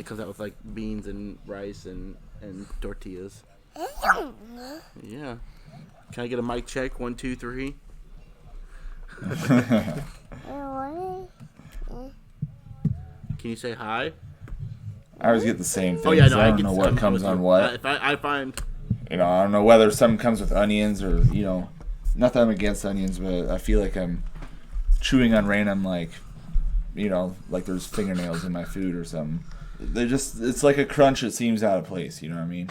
It comes out with like beans and rice and tortillas. Yeah. Can I get a mic check? 1, 2, 3. Can you say hi? I always get the same thing. Oh yeah, no, I don't know what comes on what. If I find, I don't know whether something comes with onions or not that I'm against onions, but I feel like I'm chewing on random like there's fingernails in my food or something. It's like a crunch that seems out of place. You know what I mean?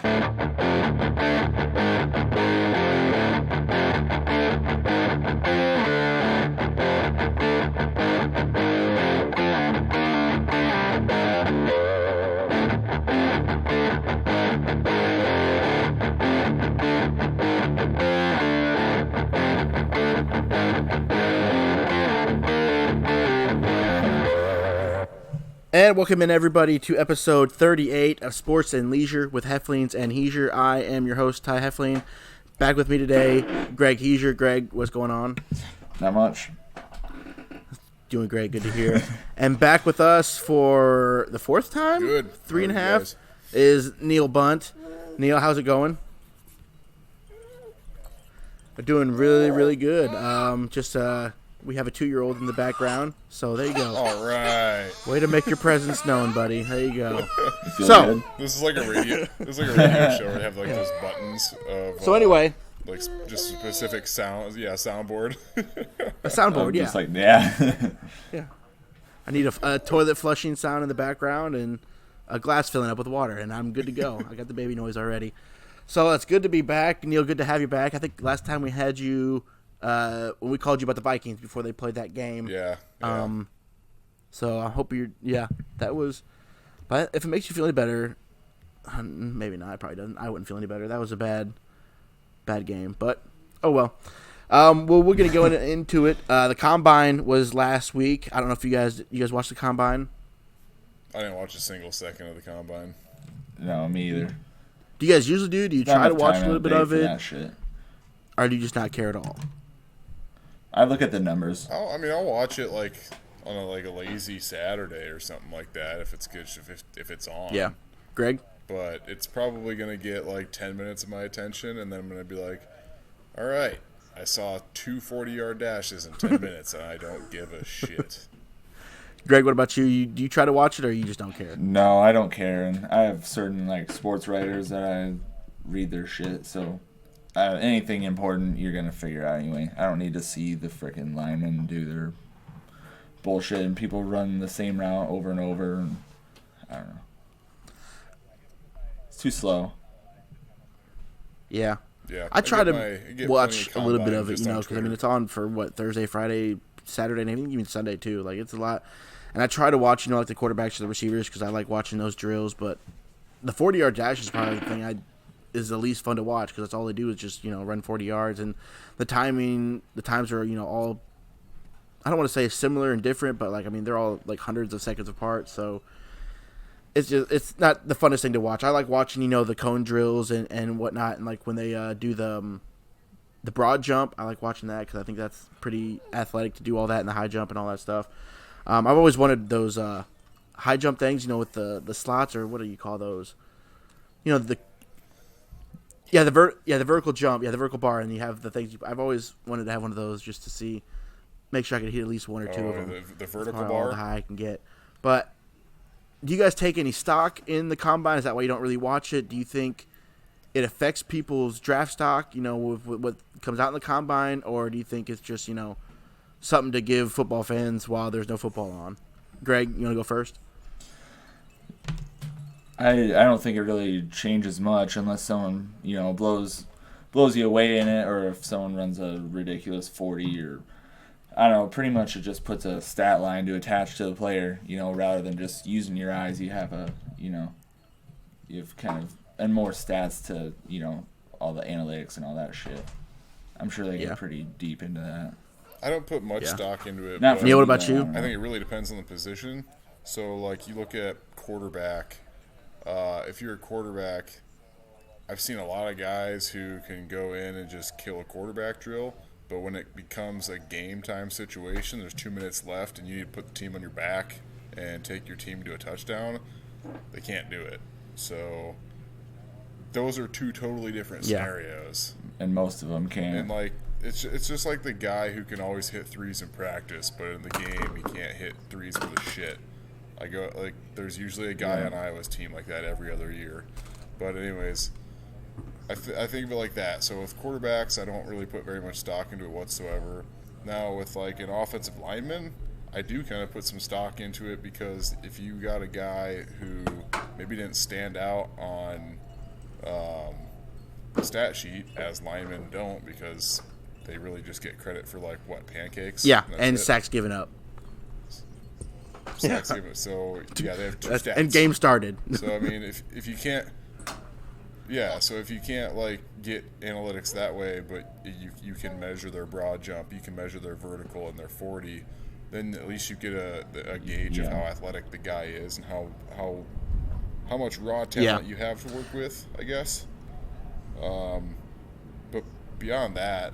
And welcome in everybody to episode 38 of Sports and Leisure with Hefflings and Heesier. I am your host, Ty Heffling. Back with me today, Greg Heesier. Greg, what's going on? Not much. Doing great, good to hear. And back with us for the fourth time? Good. 3.5 is Neal Bunt. Neal, how's it going? We're doing really, really good. We have a 2-year-old in the background, so there you go. All right. Way to make your presence known, buddy. There you go. So this is like a radio. This is like a radio show where they have like those buttons of. So anyway, like just specific sounds. Yeah, soundboard. A soundboard, yeah. Just like yeah. Yeah. I need a toilet flushing sound in the background and a glass filling up with water, and I'm good to go. I got the baby noise already. So it's good to be back. Neal, good to have you back. I think last time we had you when we called you about the Vikings before they played that game. Yeah. So I hope that was. But if it makes you feel any better, maybe not. It probably doesn't. I wouldn't feel any better. That was a bad game. But oh well. Well, we're gonna go into it. The Combine was last week. I don't know if you guys watched the Combine. I didn't watch a single second of the Combine. No, me either. Do you guys usually do? Do you try to watch a little bit of it, or do you just not care at all? I look at the numbers. I'll watch it like on a lazy Saturday or something like that if it's good, if it's on. Yeah, Greg. But it's probably gonna get like 10 minutes of my attention, and then I'm gonna be like, all right, I saw 2 40-yard dashes in 10 minutes, and I don't give a shit. Greg, what about you? Do you try to watch it, or you just don't care? No, I don't care, and I have certain sports writers that I read their shit. So anything important, you're gonna figure out anyway. I don't need to see the frickin' linemen do their bullshit, and people run the same route over and over. And I don't know. It's too slow. Yeah, I try to watch a little bit of it, because it's on for Thursday, Friday, Saturday, and even Sunday too. It's a lot, and I try to watch the quarterbacks or the receivers because I like watching those drills. But the 40-yard dash is probably the thing is the least fun to watch because that's all they do is just run 40 yards, and the times are all, I don't want to say similar and different, but they're all hundreds of seconds apart, so. It's not the funnest thing to watch. I like watching the cone drills and whatnot, and when they do the broad jump, I like watching that because I think that's pretty athletic to do all that and the high jump and all that stuff. I've always wanted those high jump things, with the slots, or what do you call those? The vertical jump, the vertical bar, and you have the things. I've always wanted to have one of those just to make sure I could hit at least one or two of them. The vertical bar, bar, the high I can get, but. Do you guys take any stock in the Combine? Is that why you don't really watch it? Do you think it affects people's draft stock, with what comes out in the Combine? Or do you think it's just, something to give football fans while there's no football on? Greg, you want to go first? I don't think it really changes much unless someone, blows you away in it, or if someone runs a ridiculous 40 or I don't know, pretty much it just puts a stat line to attach to the player, rather than just using your eyes. You have you have kind of, and more stats to, all the analytics and all that shit. I'm sure they get pretty deep into that. I don't put much stock into it. Neal, what about you? I think it really depends on the position. So, you look at quarterback. If you're a quarterback, I've seen a lot of guys who can go in and just kill a quarterback drill. But when it becomes a game time situation, there's 2 minutes left, and you need to put the team on your back and take your team to a touchdown. they can't do it. So those are two totally different scenarios. And most of them can't. And like it's just like the guy who can always hit threes in practice, but in the game he can't hit threes for the shit. Like there's usually a guy on Iowa's team like that every other year. But anyways, I think of it like that. So with quarterbacks, I don't really put very much stock into it whatsoever. Now with like an offensive lineman, I do kind of put some stock into it, because if you got a guy who maybe didn't stand out on the stat sheet, as linemen don't, because they really just get credit for like pancakes. Yeah, and sacks given up. Sacks given. So yeah, they have two stats. And game started. So I mean, if you can't, so if you can't like get analytics that way, but you can measure their broad jump, you can measure their vertical and their 40, then at least you get a gauge of how athletic the guy is and how much raw talent you have to work with, I guess. But beyond that,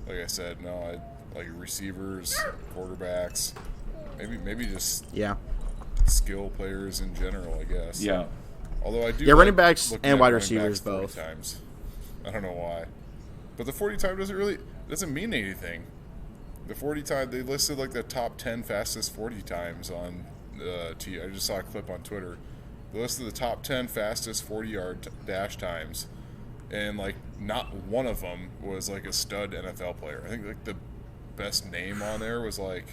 like I said, no, I like receivers, quarterbacks, maybe just skill players in general, I guess. Yeah. Although I do running backs and wide receivers both. Times. I don't know why, but the 40 time doesn't mean anything. The 40 time, they listed like the top 10 fastest 40 times on I just saw a clip on Twitter. They listed the top 10 fastest 40-yard dash times, and like not one of them was like a stud NFL player. I think like the best name on there was like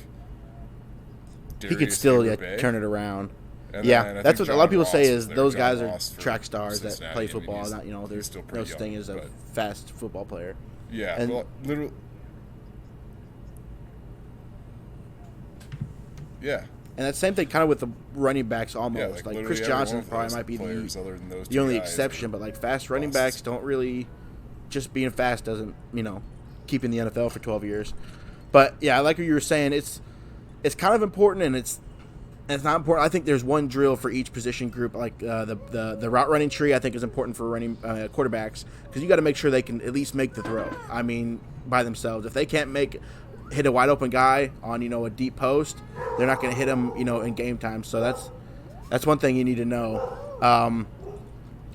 Darius he could still Bay. Turn it around. And that's what a lot of people Ross say is those John guys Ross are track stars that Cincinnati. play football. There's still no pretty such thing young, as a but fast football player. Yeah, And- well, literally. Yeah. And that's the same thing kind of with the running backs almost. Yeah, like literally Chris every one Johnson of probably those might be players other than those the two only guys exception, but like fast running backs don't really, just being fast doesn't, keep in the NFL for 12 years. But yeah, I like what you were saying. It's kind of important, and it's not important. I think there's one drill for each position group. Like the route running tree, I think is important for running quarterbacks, because you got to make sure they can at least make the throw. I mean, by themselves, if they can't hit a wide open guy on a deep post, they're not going to hit him in game time. So that's one thing you need to know.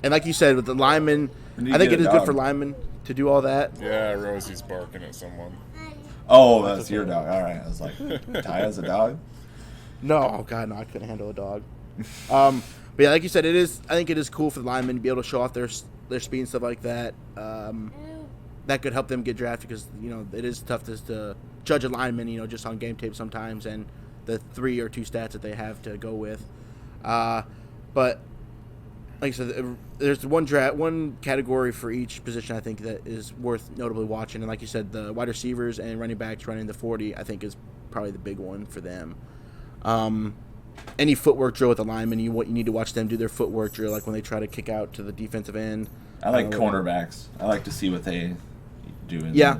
And like you said with the linemen, I think it is good for linemen to do all that. Yeah, Rosie's barking at someone. Oh, that's your dog. All right, I was like, Ty has a dog. No, oh god, no, I couldn't handle a dog. But yeah, like you said, I think it is cool for the linemen to be able to show off their speed and stuff like that. That could help them get drafted, because it is tough to judge a lineman, just on game tape sometimes, and the 3 or 2 stats that they have to go with. But like I said, there's one category for each position I think that is worth notably watching, and like you said, the wide receivers and running backs running the 40, I think is probably the big one for them. Any footwork drill with the linemen, you need to watch them do their footwork drill, like when they try to kick out to the defensive end. I like cornerbacks. I like to see what they do. Yeah,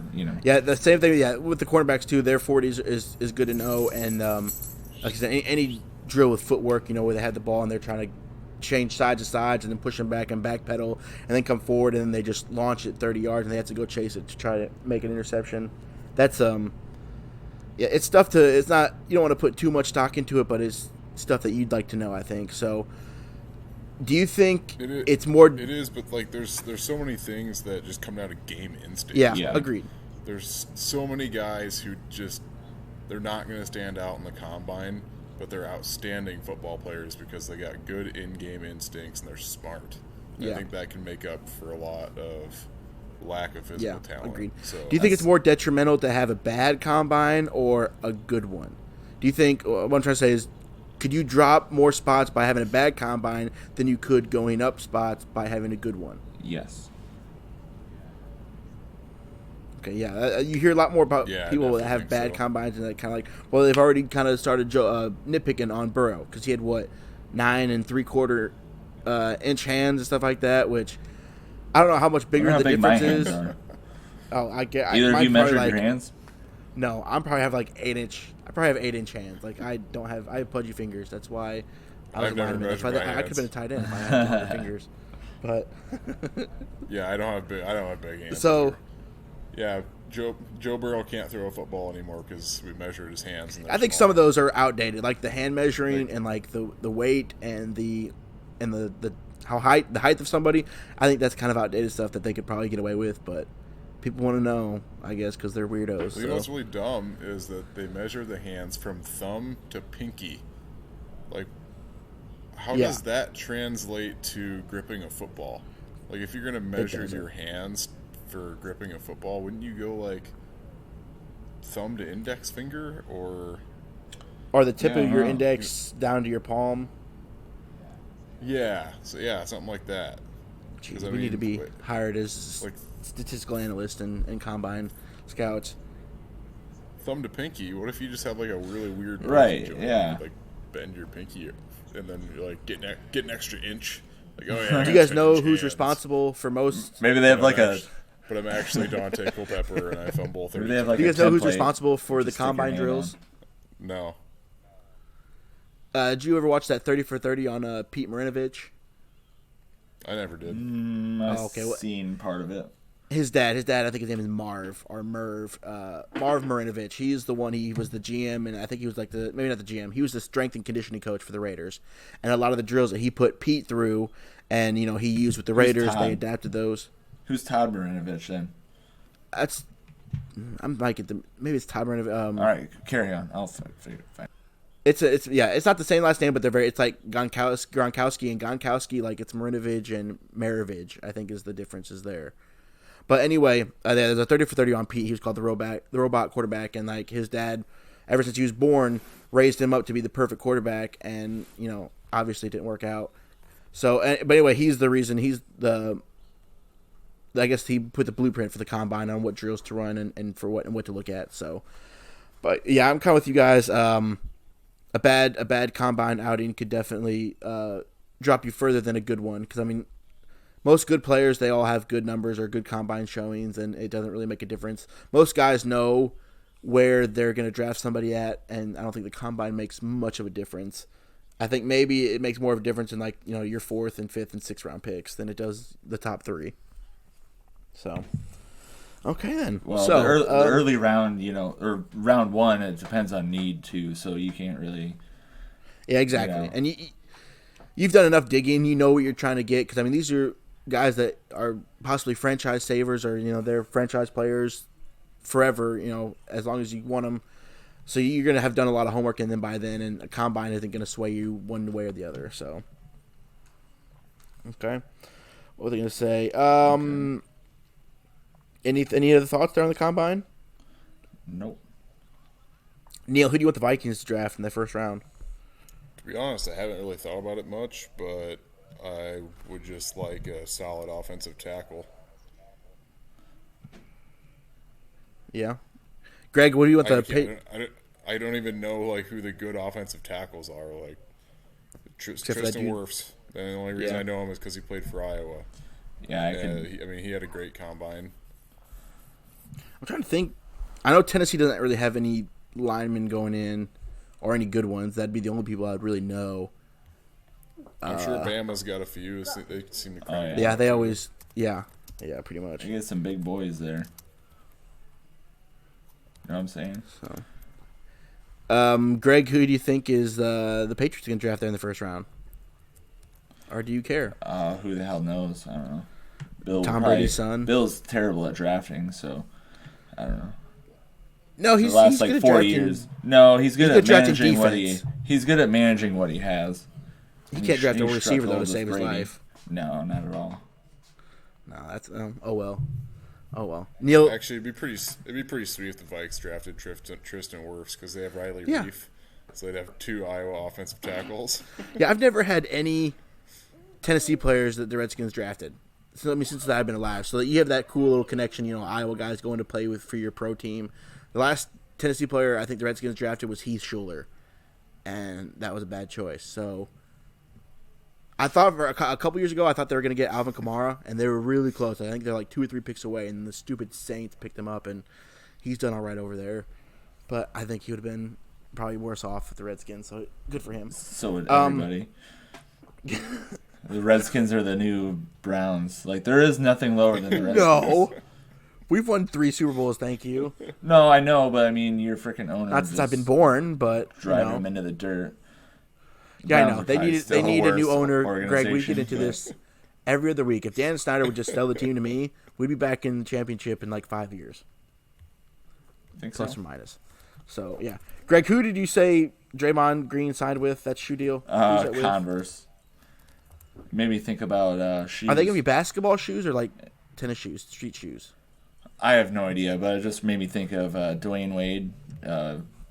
the same thing. Yeah, with the cornerbacks too, their 40s is good to know. And like I said, any drill with footwork, where they have the ball and they're trying to change sides to sides and then push them back and backpedal and then come forward and then they just launch it 30 yards and they have to go chase it to try to make an interception. That's it's stuff it's not, you don't want to put too much stock into it, but it's stuff that you'd like to know, I think. So do you think it's more? It is, but like there's so many things that just come down to game instinct. Yeah, agreed. There's so many guys who they're not going to stand out in the combine, but they're outstanding football players because they got good in-game instincts and they're smart. And I think that can make up for a lot of lack of physical talent. Agreed. So, do you think it's more detrimental to have a bad combine or a good one? Do you think, what I'm trying to say is, could you drop more spots by having a bad combine than you could going up spots by having a good one? Yes. Okay, yeah. You hear a lot more about people that have bad combines and that kind of like, well, they've already kind of started nitpicking on Burrow because he had 9 3/4 inch hands and stuff like that, which I don't know how much bigger the difference is. Oh, I get. Either of you measured your hands? No, I probably have 8 inch. I probably have 8 inch hands. Like I have pudgy fingers. That's why I've never measured my hands. I could have been a tight end if I had longer fingers. But yeah, I don't have big hands. So Yeah, Joe Burrow can't throw a football anymore because we measured his hands. And I think some of those are outdated, like the hand measuring and like the weight and the height of somebody. I think that's kind of outdated stuff that they could probably get away with, but people want to know, I guess, because they're weirdos. You know what's really dumb is that they measure the hands from thumb to pinky. Like, how does that translate to gripping a football? Like, if you're going to measure your hands for gripping a football, wouldn't you go like thumb to index finger or the tip of your index down to your palm? Yeah, something like that. Jeez, we need to be hired as like statistical analysts and combine scouts. Thumb to pinky. What if you just have like a really weird right? Yeah, like bend your pinky and then like get an extra inch. Like, oh yeah. Do you guys know who's responsible for most? Maybe they have But I'm actually Dante Culpepper, and I fumble 30. Do you guys know who's responsible for the combine drills? No. Did you ever watch that 30 for 30 on Pete Marinovich? I never did. I've seen part of it. His dad, I think his name is Marv Marinovich. He's the one. He was the GM, and I think he was like maybe not the GM. He was the strength and conditioning coach for the Raiders, and a lot of the drills that he put Pete through, and he used with the Raiders, they adapted those. Who's Todd Marinovich then? I'm like maybe it's Todd Marinovich. All right, carry on. I'll figure it. It's not the same last name, but it's like Gronkowski and Gronkowski, like it's Marinovich and Maravich, I think is the differences there. But anyway, there's a 30 for 30 on Pete. He was called the robot quarterback, and like his dad, ever since he was born, raised him up to be the perfect quarterback, and obviously it didn't work out. So, but anyway, he's the reason. I guess he put the blueprint for the combine on what drills to run and for what to look at. So, but yeah, I'm kind of with you guys. A bad combine outing could definitely drop you further than a good one, because I mean, most good players, they all have good numbers or good combine showings, and it doesn't really make a difference. Most guys know where they're going to draft somebody at, and I don't think the combine makes much of a difference. I think maybe it makes more of a difference in like your 4th and 5th and 6th round picks than it does the top 3. So, okay then. Well, the early round, or round 1, it depends on need too, so you can't really. Yeah, exactly. And you've done enough digging. You know what you're trying to get, because I mean these are guys that are possibly franchise savers, or they're franchise players forever. As long as you want them. So you're gonna have done a lot of homework, and then by then, and a combine isn't gonna sway you one way or the other. So, okay, what were they gonna say? Any other thoughts there on the combine? Nope. Neal, who do you want the Vikings to draft in the first round? To be honest, I haven't really thought about it much, but I would just like a solid offensive tackle. Yeah. Greg, what do you want I don't even know like who the good offensive tackles are. Like Tristan Wirfs. The only reason I know him is because he played for Iowa. Yeah, he had a great combine. I'm trying to think. I know Tennessee doesn't really have any linemen going in, or any good ones. That'd be the only people I'd really know. I'm sure Bama's got a few. They seem to crank. Yeah, they always. Yeah, pretty much. You get some big boys there. You know what I'm saying? So, Greg, who do you think is the Patriots going to draft there in the first round? Or do you care? Who the hell knows? I don't know. Tom Brady's son. Bill's terrible at drafting, so I don't know. No, he's the last good 4 years. No, he's good at managing defense. He's good at managing what he has. He can't draft a receiver though to save his life. No, not at all. No, that's oh well. Neal, actually, it'd be pretty sweet if the Vikes drafted Tristan Wirfs, because they have Riley Reif, so they'd have 2 Iowa offensive tackles. Yeah, I've never had any Tennessee players that the Redskins drafted. So since I've been alive, so that you have that cool little connection. Iowa guys going to play for your pro team. The last Tennessee player I think the Redskins drafted was Heath Schuler, and that was a bad choice. So I thought for a couple years ago, I thought they were going to get Alvin Kamara, and they were really close. I think they're like 2 or 3 picks away, and the stupid Saints picked him up, and he's done all right over there. But I think he would have been probably worse off with the Redskins, so good for him. So would everybody. The Redskins are the new Browns. Like, there is nothing lower than the Redskins. No. We've won 3 Super Bowls, thank you. No, I know, but I mean, your freaking owner. Not since I've been born, but driving them into the dirt. Yeah, I know. They need a new owner. Greg, we get into this every other week. If Dan Snyder would just sell the team to me, we'd be back in the championship in like 5 years. I think Plus or minus. So, yeah. Greg, who did you say Draymond Green signed with? That shoe deal? Converse. Made me think about shoes. Are they going to be basketball shoes or like tennis shoes, street shoes? I have no idea, but it just made me think of Dwayne Wade.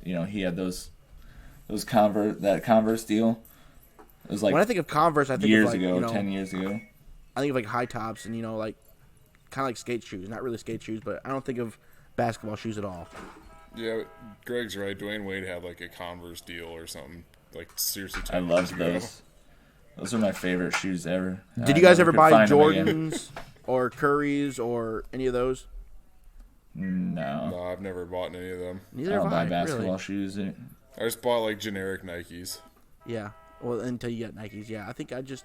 He had those Converse deal. It was like when I think of Converse, I think years of like, ago, 10 years ago. I think of like high tops and like kind of like skate shoes. Not really skate shoes, but I don't think of basketball shoes at all. Yeah, but Greg's right. Dwayne Wade had like a Converse deal or something. Like seriously, 10 I years loved ago. those. Those are my favorite shoes ever. Did you guys ever buy Jordans or Currys or any of those? No, I've never bought any of them. Neither I don't have buy I, basketball really. shoes. I just bought like generic Nikes. Yeah. Well, until you get Nikes. Yeah, I think I'm trying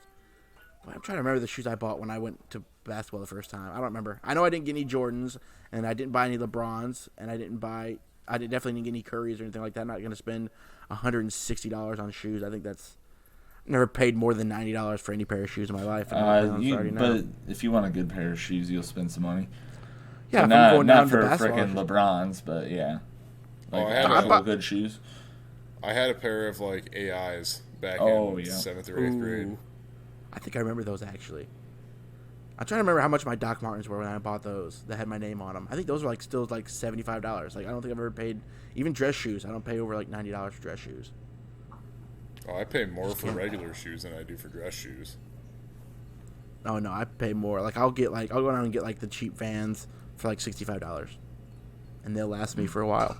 to remember the shoes I bought when I went to basketball the first time. I don't remember. I know I didn't get any Jordans, and I didn't buy any LeBrons, and I definitely didn't get any Currys or anything like that. I'm not going to spend $160 on shoes. I think that's... I've never paid more than $90 for any pair of shoes in my life. But if you want a good pair of shoes, you'll spend some money. Yeah, so if I'm going down not for to basketball. freaking LeBrons, but yeah. Like I good shoes. I had a pair of like AIs back in 7th or 8th grade. I think I remember those actually. I'm trying to remember how much my Doc Martens were when I bought those that had my name on them. I think those were still $75. Like I don't think I've ever paid even dress shoes. I don't pay over like $90 for dress shoes. Oh, I pay more for regular shoes than I do for dress shoes. Oh no, I pay more. Like I'll go down and get like the cheap Vans for like $65, and they'll last me for a while.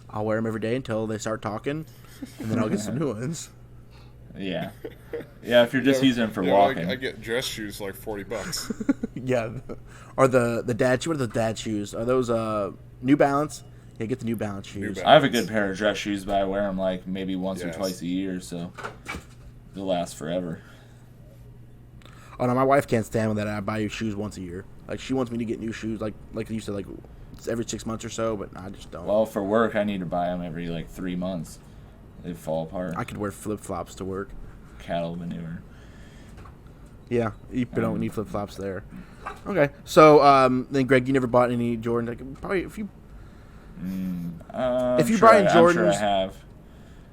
I'll wear them every day until they start talking, and then I'll get some new ones. Yeah, if you're just using them for walking. I get dress shoes for like $40. Yeah, or the dad. What are the dad shoes? Are those New Balance? Yeah, get the New Balance shoes. I have a good pair of dress shoes, but I wear them like maybe once or twice a year, so they'll last forever. Oh no, my wife can't stand that I buy you shoes once a year. Like she wants me to get new shoes, like you said, like every 6 months or so. But I just don't. Well, for work, I need to buy them every like 3 months. They fall apart. I could wear flip flops to work. Cattle manure. Yeah, you don't need flip flops there. Okay, so then Greg, you never bought any Jordan. Like, probably if you buy Jordans, I'm sure I have.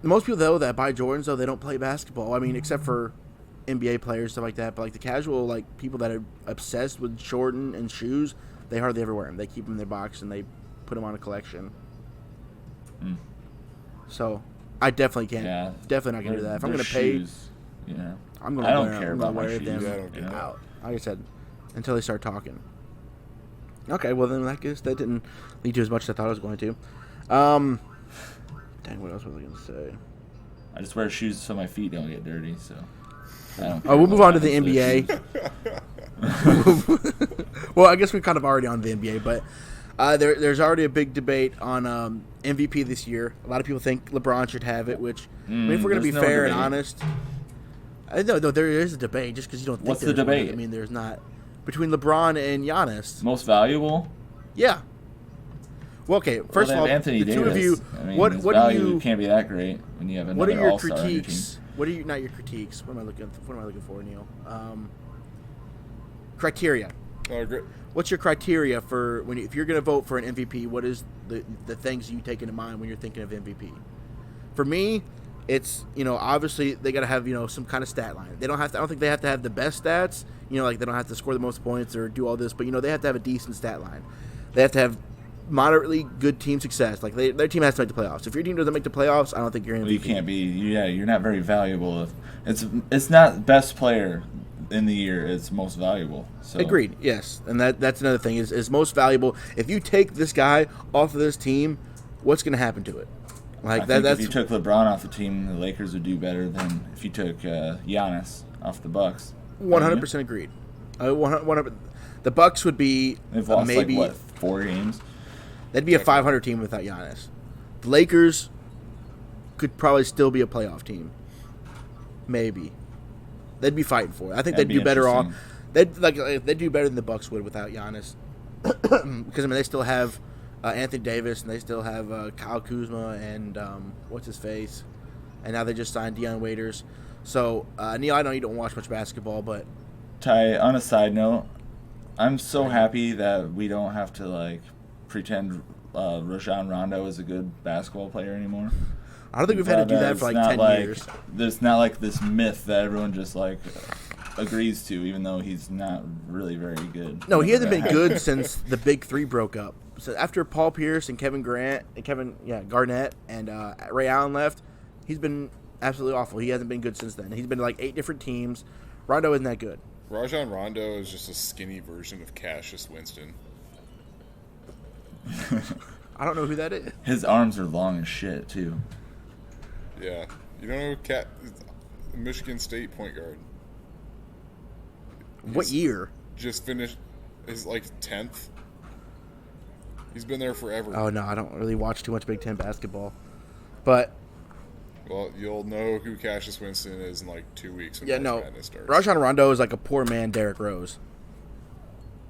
Most people though that buy Jordans though they don't play basketball. I mean, except for NBA players, stuff like that. But like the casual people that are obsessed with Jordan and shoes, they hardly ever wear them. They keep them in their box and they put them on a collection. So I definitely can't. Yeah, definitely not gonna do that. If I'm gonna pay, I'm gonna. I don't care about my shoes. Out. Like I said, until they start talking. Okay, well then I guess that didn't lead to as much as I thought it was going to. Dang, what else was I gonna say? I just wear shoes so my feet don't get dirty. So. I don't We'll move on to the NBA. Well, I guess we're kind of already on the NBA, but there's already a big debate on MVP this year. A lot of people think LeBron should have it, which, I mean, if we're going to be fair and honest, no, there is a debate just because you don't think What's the debate? I mean, there's not. Between LeBron and Giannis. Most valuable? Yeah. Well, okay, first of all, Anthony the Davis. two of you, I mean, what his do value you... can't be that great when you have another What are your all-star on your team. critiques? Not your critiques? What am I looking for, Neal? Criteria. Oh, great. What's your criteria for if you're going to vote for an MVP? What is the things you take into mind when you're thinking of MVP? For me, it's obviously they got to have some kind of stat line. They don't have to. I don't think they have to have the best stats. Like they don't have to score the most points or do all this, but they have to have a decent stat line. They have to have moderately good team success. Like their team has to make the playoffs. If your team doesn't make the playoffs, I don't think you're MVP. Well, you can't be. Yeah, you're not very valuable. It's not best player in the year. It's most valuable. So. Agreed. Yes, and that's another thing is most valuable. If you take this guy off of this team, what's going to happen to it? Like that's if you took LeBron off the team, the Lakers would do better than if you took Giannis off the Bucks. 100% agreed. 100. The Bucks would be They've lost maybe 4 games. They'd be a 500 team without Giannis. The Lakers could probably still be a playoff team. Maybe. They'd be fighting for it. I think they'd do better off. They'd do better than the Bucks would without Giannis. because I mean they still have Anthony Davis and they still have Kyle Kuzma and what's his face, and now they just signed Deion Waiters. So Neal, I know you don't watch much basketball, but Ty, on a side note, I'm so happy that we don't have to like pretend Rajon Rondo is a good basketball player anymore. I don't think we've had to do that for like 10 years. There's not like this myth that everyone just like agrees to, even though he's not really very good. No, he hasn't been good since the Big Three broke up. So after Paul Pierce and Kevin Garnett and Ray Allen left, he's been absolutely awful. He hasn't been good since then. He's been to like 8 different teams. Rondo isn't that good. Rajon Rondo is just a skinny version of Cassius Winston. I don't know who that is. His arms are long as shit too. Yeah, you don't know Michigan State point guard. What year? Just finished his like 10th. He's been there forever. Oh no, I don't really watch too much Big Ten basketball, but well, you'll know who Cassius Winston is in like 2 weeks when Madness starts. Rajon Rondo is like a poor man Derrick Rose.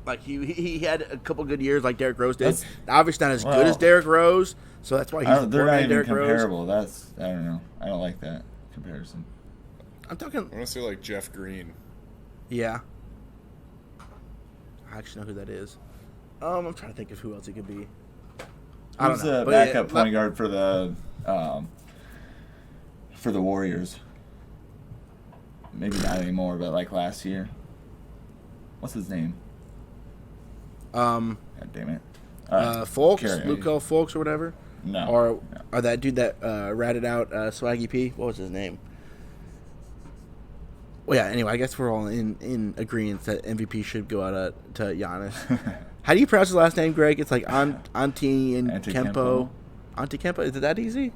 Like he had a couple good years like Derrick Rose did. Obviously not as good as Derrick Rose, so that's why he's a poor man Derrick Rose. They're not even comparable. I don't know. I don't like that comparison. I want to say like Jeff Green. Yeah. I actually know who that is. I'm trying to think of who else it could be. Who's the backup point guard for the Warriors? Maybe not anymore, but like last year. What's his name? God damn it. Folks, Luco Folks or whatever. No. Or that dude that ratted out Swaggy P. What was his name? Well, yeah. Anyway, I guess we're all in agreement that MVP should go out to Giannis. How do you pronounce his last name, Greg? It's like Antetokounmpo. Antetokounmpo. Is it that easy?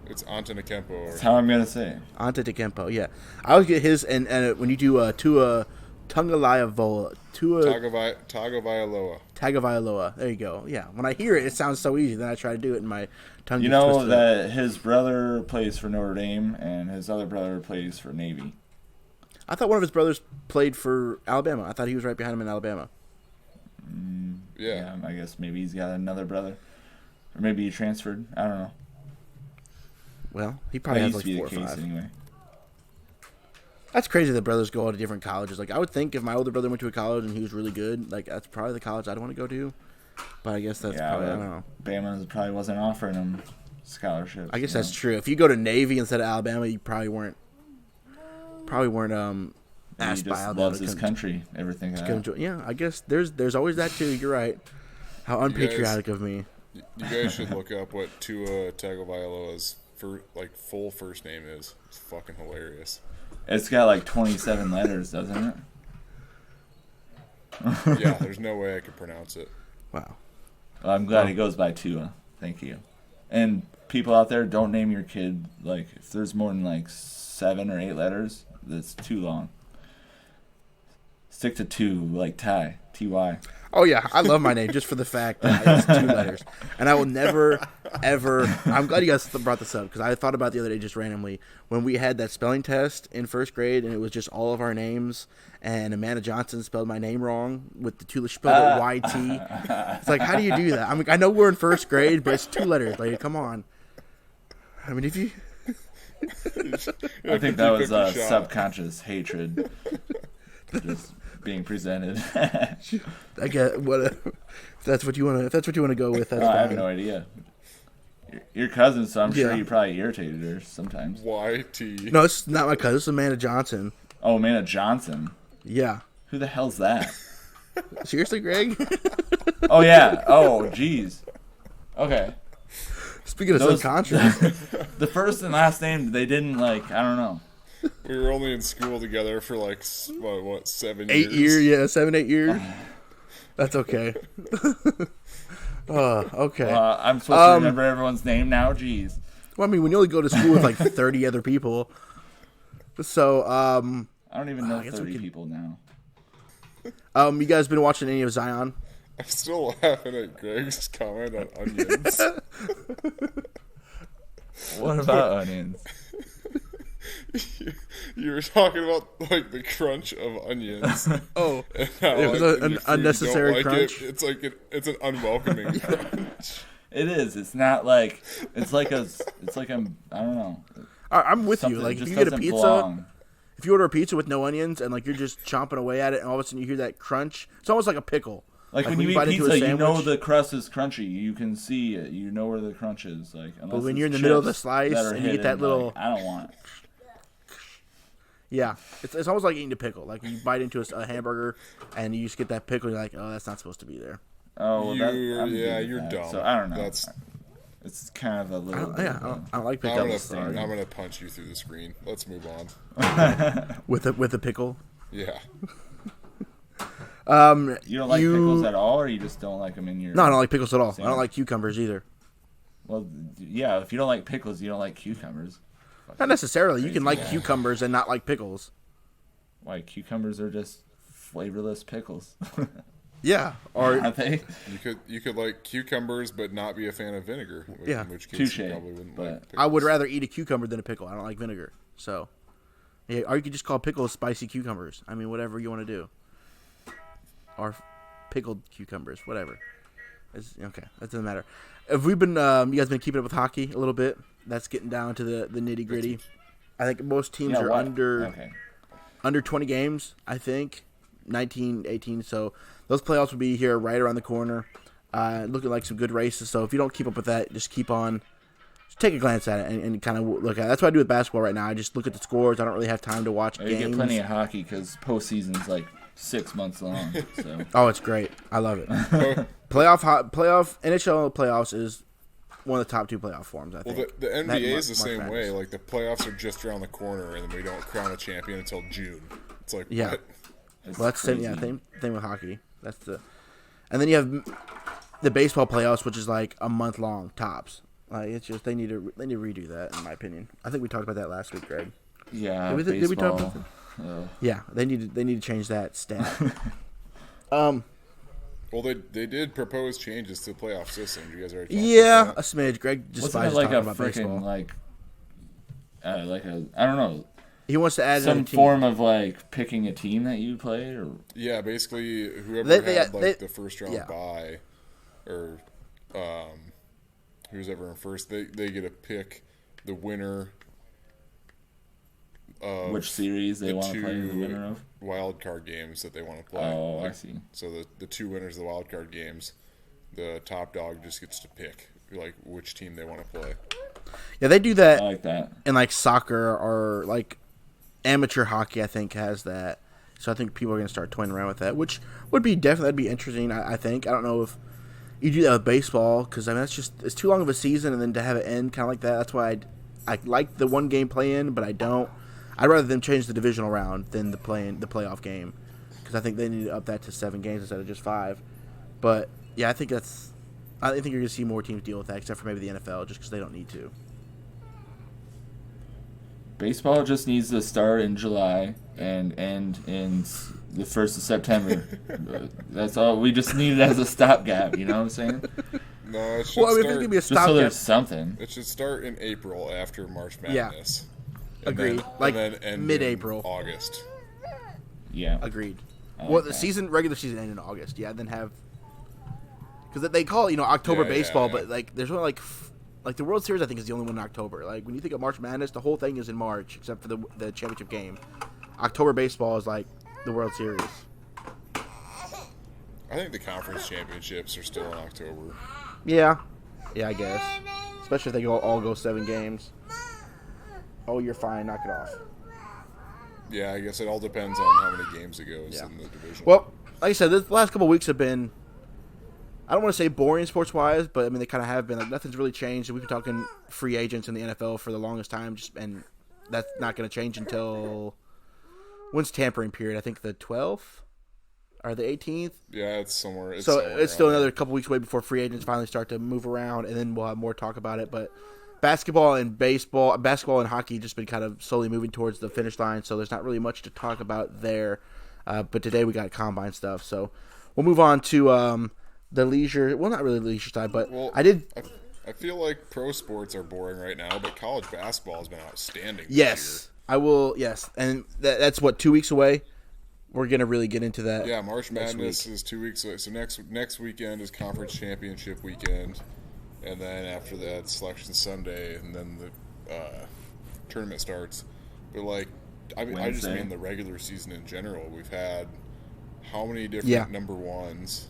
It's Antetokounmpo. That's how I'm gonna say it. Antetokounmpo. Yeah, I always get his and when you do Tua Tagovailoa. Tagovailoa. There you go. Yeah. When I hear it, it sounds so easy. Then I try to do it in my tongue. You know that his brother plays for Notre Dame and his other brother plays for Navy. I thought one of his brothers played for Alabama. I thought he was right behind him in Alabama. Yeah. I guess maybe he's got another brother. Or maybe he transferred. I don't know. Well, he probably has like 4 or 5. Anyway. That's crazy that brothers go all to different colleges. Like, I would think if my older brother went to a college and he was really good, like, that's probably the college I'd want to go to. But I guess that's probably, I don't know. Bama probably wasn't offering him scholarships. I guess that's true. If you go to Navy instead of Alabama, you probably weren't asked by Alabama. He just loves his country, everything like that. Yeah, I guess there's always that too. You're right. How unpatriotic of me. You guys should look up what Tua Tagovailoa's full first name is. It's fucking hilarious. It's got like 27 letters, doesn't it? Yeah, there's no way I could pronounce it. Wow. Well, I'm glad he goes by Tua. Thank you. And people out there, don't name your kid, like, if there's more than like 7 or 8 letters, that's too long. Stick to 2, like Ty, T-Y. Oh, yeah. I love my name just for the fact that it's 2 letters. And I will never, ever... I'm glad you guys brought this up because I thought about it the other day just randomly. When we had that spelling test in first grade and it was just all of our names and Amanda Johnson spelled my name wrong with the 2... She spelled it Y-T. It's like, how do you do that? I mean, I know we're in first grade, but it's 2 letters. Like, come on. I mean, if you... I think that was subconscious hatred. Just... being presented. I get what if that's what you want to go with. That's I have no idea. Your cousin, so I'm sure you probably irritated her sometimes. YT. No, it's not my cousin. It's Amanda Johnson. Oh, Amanda Johnson. Yeah. Who the hell's that? Seriously, Greg? Oh yeah. Oh, jeez. Okay. Speaking of subconscious, the first and last name they didn't like. I don't know. We were only in school together for like, 7 years? 8 years, yeah, 7, 8 years. That's okay. Okay. I'm supposed to remember everyone's name now? Jeez. Well, I mean, when you only go to school with like 30 other people. So, I don't even know 30 people now. You guys been watching any of Zion? I'm still laughing at Greg's comment on onions. What about onions? You were talking about like the crunch of onions. Oh, And how, it was like, an unnecessary crunch. It's an unwelcoming crunch. It is. It's not like it's like a I don't know. I'm with you. Something Like if just you get a doesn't pizza, belong. if you order a pizza with no onions and like you're just chomping away at it, and all of a sudden you hear that crunch, it's almost like a pickle. Like when you eat pizza, you know the crust is crunchy. You can see it. You know where the crunch is. Like, but when you're in the middle of the slice and you get that little, like, I don't want it. Yeah, it's almost like eating a pickle. Like you bite into a hamburger and you just get that pickle. You're like, oh, that's not supposed to be there. Oh, well, you're dumb. So I don't know. It's kind of a little. I don't like pickles. I'm gonna punch you through the screen. Let's move on. with a pickle. Yeah. You don't like pickles at all, or you just don't like them in your? No, I don't like pickles at all. sandwich? I don't like cucumbers either. Well, yeah. If you don't like pickles, you don't like cucumbers. Not necessarily. You can like cucumbers and not like pickles. Why, cucumbers are just flavorless pickles. Yeah, or Aren't they? You could like cucumbers but not be a fan of vinegar. Yeah. In which case Touche, you probably wouldn't like pickles. I would rather eat a cucumber than a pickle. I don't like vinegar. So, yeah, or you could just call pickles spicy cucumbers. I mean, whatever you want to do. Or pickled cucumbers, whatever. Okay, that doesn't matter. Have we been? You guys been keeping up with hockey a little bit? That's getting down to the nitty gritty. I think most teams are under 20 games. I think 19, 18. So those playoffs will be here right around the corner. Looking like some good races. So if you don't keep up with that, just keep on. Just take a glance at it and kind of look at it. That's what I do with basketball right now. I just look at the scores. I don't really have time to watch games. You get plenty of hockey because postseason's like 6 months long. So. Oh, it's great. I love it. playoff NHL playoffs is one of the top 2 playoff forms, I think. Well, the NBA is the same way. Like, the playoffs are just around the corner, and then we don't crown a champion until June. It's like, yeah. what? Well, that's the same thing with hockey. And then you have the baseball playoffs, which is like a month long tops. Like, it's just they need to redo that, in my opinion. I think we talked about that last week, Greg. Yeah, did we talk about that? Yeah, they need to change that stat. Well, they did propose changes to the playoff system. You guys already talked about that? A smidge. Greg just Wasn't it like talking about baseball. like I don't know. He wants to add some form of like picking a team that you play, or yeah, basically whoever had the first round bye, or who's ever in first, they get to pick the winner of which series they want to play the winner of. Wild card games that they want to play. Oh, I see. So the 2 winners of the wild card games, the top dog just gets to pick like which team they want to play. Yeah, they do that. I like that. In like soccer or like amateur hockey, I think has that. So I think people are going to start toying around with that, which would be that'd be interesting. I think. I don't know if you do that with baseball because I mean it's too long of a season, and then to have it end kind of like that. That's why I like the 1 game play in, but I don't. I'd rather them change the divisional round than the playoff game, because I think they need to up that to 7 games instead of just 5. But yeah, I think you're going to see more teams deal with that, except for maybe the NFL, just because they don't need to. Baseball just needs to start in July and end in the 1st of September. That's all. We just need it as a stopgap. You know what I'm saying? No, it should if it's going to be a stopgap, just so there's something. It should start in April after March Madness. Yeah. Agreed. Like mid-April, August. Yeah. Agreed. Well, the regular season ended in August. Yeah, then have because they call it October baseball, but like there's only like the World Series I think is the only one in October. Like when you think of March Madness, the whole thing is in March except for the championship game. October baseball is like the World Series. I think the conference championships are still in October. Yeah, I guess, especially if they all go 7 games. Oh, you're fine. Knock it off. Yeah, I guess it all depends on how many games it goes in the division. Well, like I said, the last couple of weeks have been, I don't want to say boring sports-wise, but I mean, they kind of have been. Like, nothing's really changed. We've been talking free agents in the NFL for the longest time, and that's not going to change until, when's tampering period? I think the 12th or the 18th? Yeah, it's somewhere. It's still another couple weeks away before free agents finally start to move around, and then we'll have more talk about it, but basketball and hockey just been kind of slowly moving towards the finish line, so there's not really much to talk about there. But today we got combine stuff, so we'll move on to the leisure. Well, not really leisure side, but I feel like pro sports are boring right now, but college basketball has been outstanding. Yes, I will. Yes, and that's what 2 weeks away. We're gonna really get into that. Yeah, March Madness is 2 weeks away. So next weekend is conference championship weekend, and then after that, Selection Sunday, and then the tournament starts. But like, I just mean the regular season in general. We've had how many different number ones?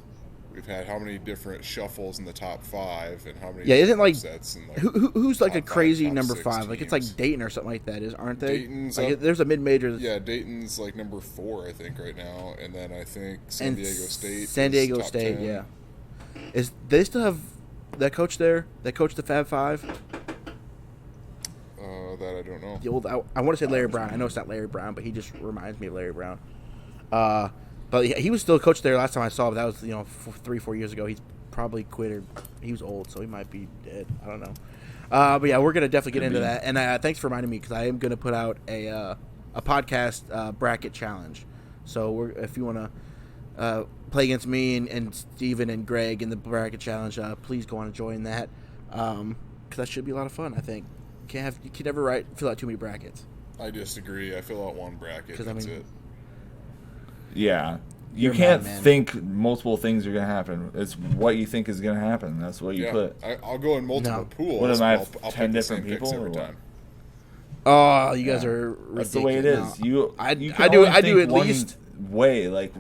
We've had how many different shuffles in the top 5, and how many isn't like sets and like who's like a crazy 5, number 6 5? teams. Like it's like Dayton or something like that, aren't they? Dayton's like up, there's a mid-major. Yeah, Dayton's like number 4, I think, right now, and then I think San Diego State. San Diego top State, 10. yeah. They still have that coach there? That coach the Fab Five? That I don't know. The old I want to say Larry Brown. I know it's not Larry Brown, but he just reminds me of Larry Brown. But he was still a coach there last time I saw him. That was 3-4 years ago. He's probably quit or he was old, so he might be dead. I don't know. But yeah, we're gonna definitely get into that. And thanks for reminding me because I am gonna put out a podcast bracket challenge. So if you wanna play against me and Steven and Greg in the bracket challenge, please go on and join that because that should be a lot of fun. I think you can never fill out too many brackets. I disagree. I fill out one bracket. That's it. Yeah. You can't think multiple things are going to happen. It's what you think is going to happen. That's what you put. I'll go in multiple pools. What am I, I'll 10 different people every time? Oh, you guys are ridiculous. That's the way it is. No. I do at least way. Like,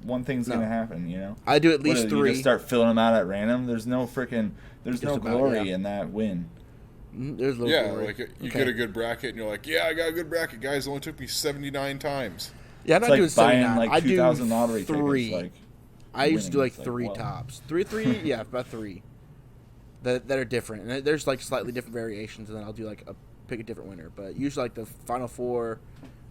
one thing's going to happen, you know? I do at least 3. You just start filling them out at random? There's no glory in that win. There's glory. Like you get a good bracket and you're like, I got a good bracket, guys. It only took me 79 times. Yeah, I'm not doing 79. Like 2,000 lottery 3. Tickets, like I used to do like 3 tops. 3, yeah, about 3. That are different. And there's like slightly different variations, and then I'll do like pick a different winner. But usually like the final 4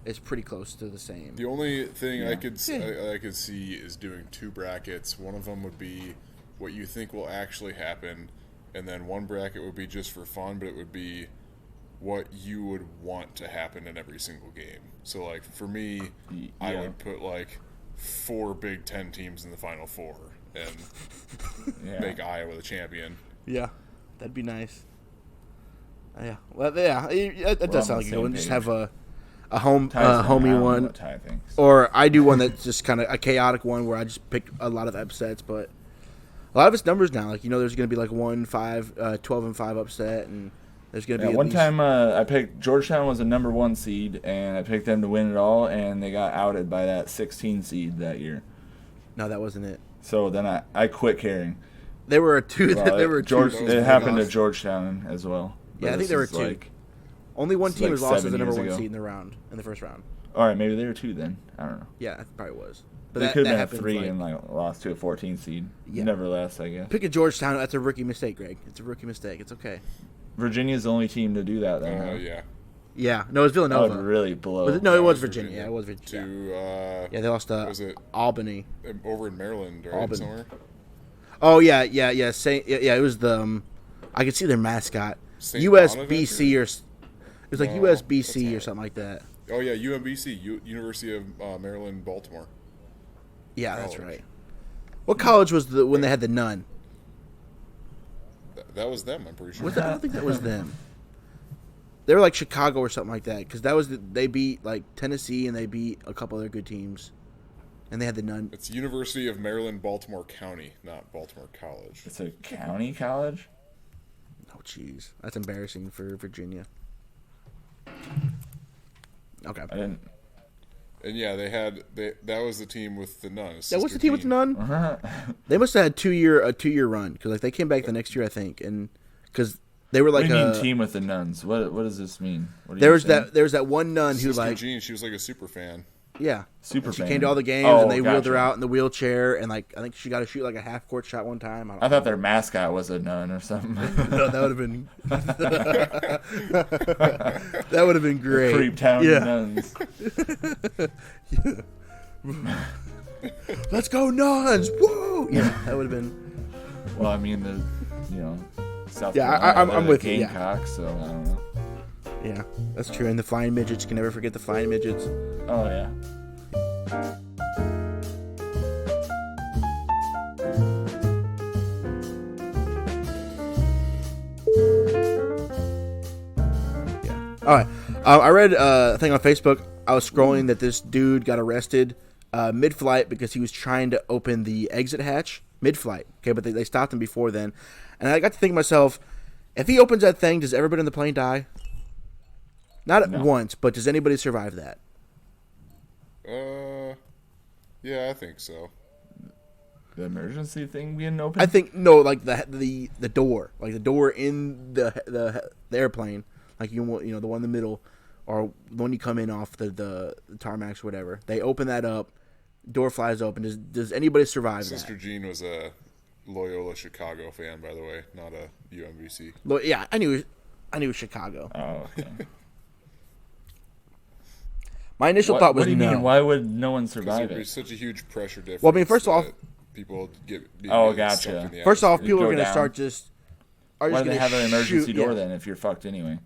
is pretty close to the same. The only thing I could see is doing 2 brackets. One of them would be what you think will actually happen, and then one bracket would be just for fun, but it would be what you would want to happen in every single game. So, like, for me, I would put, like, 4 Big Ten teams in the Final 4 and make Iowa the champion. Yeah, that'd be nice. Yeah, well, yeah, it does sound like you would just have a homey one. Or I do one that's just kind of a chaotic one where I just pick a lot of upsets, but a lot of it's numbers now. Like, there's going to be, like, 12-5 upset, and there's going to be one time I picked Georgetown was a number 1 seed, and I picked them to win it all, and they got outed by that 16 seed that year. No, that wasn't it. So then I quit caring. There were 2. It happened to Georgetown as well. Yeah, I think there were 2. Only one team was lost as the number 1 seed in the first round. All right, maybe there were 2 then. I don't know. Yeah, it probably was. But they could have been 3 and lost to a 14 seed. Yeah. Nevertheless, I guess. Pick a Georgetown. That's a rookie mistake, Greg. It's a rookie mistake. It's okay. Virginia's the only team to do that, though. Yeah. Yeah. No, it was Villanova. That would really blow. It was Virginia. Yeah, it was Virginia. They lost to Albany. Over in Maryland, right? Albany. Somewhere? Oh, yeah. It was the I could see their mascot. USBC or it was like USBC or something like that. Oh, yeah, UMBC, University of Maryland, Baltimore. Yeah, that's right. What college was when they had the nun? That was them, I'm pretty sure. I don't think that was them. They were like Chicago or something like that because they beat like Tennessee and they beat a couple other good teams, and they had the nun. It's University of Maryland, Baltimore County, not Baltimore College. It's a county college? Oh, jeez, that's embarrassing for Virginia. Okay. I didn't. And yeah, that was the team with the nun. That was the team with the nun. Uh-huh. They must have had a 2-year run because like they came back the next year, I think, and because they were like what do you mean team with the nuns? What does this mean? There was that one nun who like Jean. She was like a super fan. Yeah, fan. She came to all the games and they wheeled her out in the wheelchair and like I think she got to shoot like a half court shot one time. I thought their mascot was a nun or something. No, that would have been that would have been great. Creeptown nuns. Let's go nuns! Woo! Yeah, that would have been. Well, I mean South Carolina. I'm with you. Gamecocks, so I don't know. Yeah, that's true. And the flying midgets. You can never forget the flying midgets. Oh, yeah. All right. I read a thing on Facebook. I was scrolling that this dude got arrested mid-flight because he was trying to open the exit hatch mid-flight. Okay, but they stopped him before then. And I got to think to myself, if he opens that thing, does everybody on the plane die? Not at once, but does anybody survive that? Yeah, I think so. The emergency thing being open? I think no, like the door, like the door in the airplane, like the one in the middle, or the one you come in off the tarmacs or whatever. They open that up, door flies open. Does anybody survive Sister that? Jean was a Loyola Chicago fan, by the way, not a UMBC. Yeah, I knew it was Chicago. Oh, okay. My initial thought was what do you mean? Why would no one survive There's it? such a huge pressure difference. Well, I mean, first off, people get. Gotcha. First off, people are going to start just. Why do they have an emergency door then if you're fucked anyway?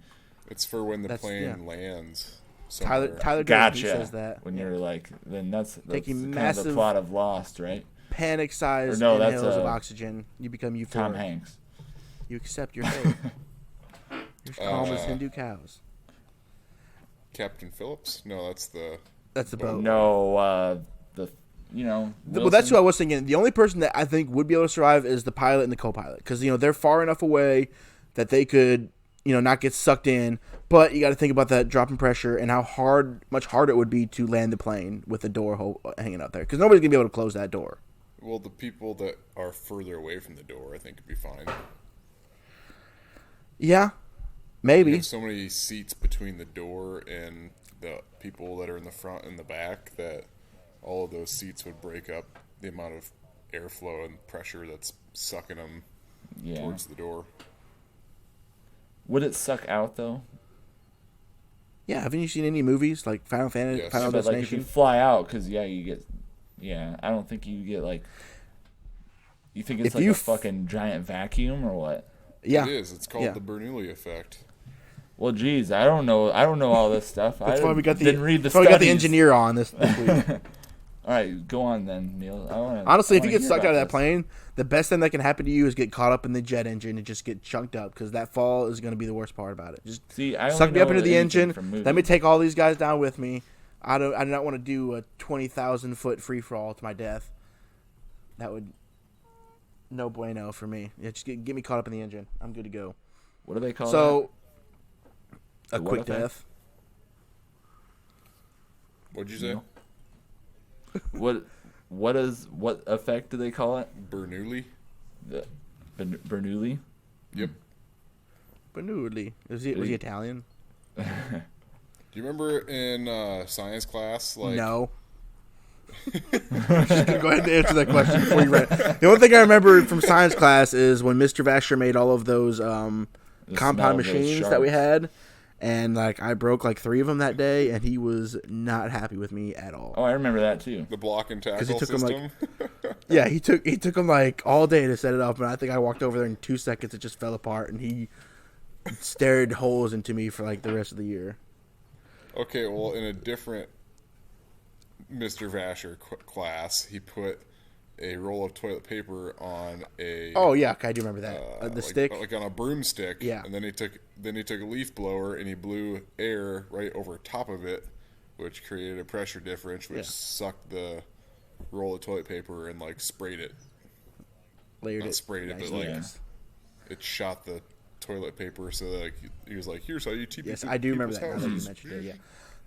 It's for when the plane lands. Somewhere. Tyler gotcha. says that when you're like, then that's taking kind of the plot of Lost, right? Panic-sized inhales of oxygen. You become euphoric. Tom Hanks. You accept your fate. You're calm as Hindu cows. Captain Phillips? No, that's the boat. No, well, that's who I was thinking. The only person that I think would be able to survive is the pilot and the co-pilot, because they're far enough away that they could not get sucked in. But you got to think about that drop in pressure and how much harder it would be to land the plane with the door hanging out there, because nobody's gonna be able to close that door. Well, the people that are further away from the door, I think, would be fine. Yeah, maybe. You have so many seats between the door and the people that are in the front and the back that all of those seats would break up the amount of airflow and pressure that's sucking them towards the door. Would it suck out though? Yeah, haven't you seen any movies like Final Fantasy? Yes. Final But Destination? like if you fly out, because you get. Yeah, I don't think you get like. You think it's a fucking giant vacuum or what? Yeah, it is. It's called the Bernoulli effect. Well, geez, I don't know all this stuff. That's why we got didn't read the that's why we got the engineer on this week. All right, go on then, Neal. Honestly, if you get sucked out of that plane, the best thing that can happen to you is get caught up in the jet engine and just get chunked up, because that fall is going to be the worst part about it. Just suck me up into the engine. Let me take all these guys down with me. I do not want to do a 20,000-foot free fall to my death. That would no bueno for me. Yeah, just get me caught up in the engine. I'm good to go. What do they call that? A quick death. What'd you say? No. What effect do they call it? Bernoulli. Bernoulli? Yep. Bernoulli. Was he Italian? Do you remember in science class? No. Just gonna go ahead and answer that question before you read it. The only thing I remember from science class is when Mr. Vasher made all of those compound machines that we had. And I broke 3 of them that day, and he was not happy with me at all. Oh, I remember that too. The block and tackle system. Yeah, he took him all day to set it up, and I think I walked over there in 2 seconds. It just fell apart, and he stared holes into me for the rest of the year. Okay, well, in a different Mr. Vasher class, he put a roll of toilet paper on a. Oh yeah, I do remember that. The stick, on a broomstick. Yeah. And then he took a leaf blower and he blew air right over top of it, which created a pressure difference, which sucked the roll of toilet paper and sprayed it. Layered Not it. sprayed it, but it shot the toilet paper. So that, he was like, "Here's how you TP." Yes, I do remember that. Now that you mentioned it, yeah,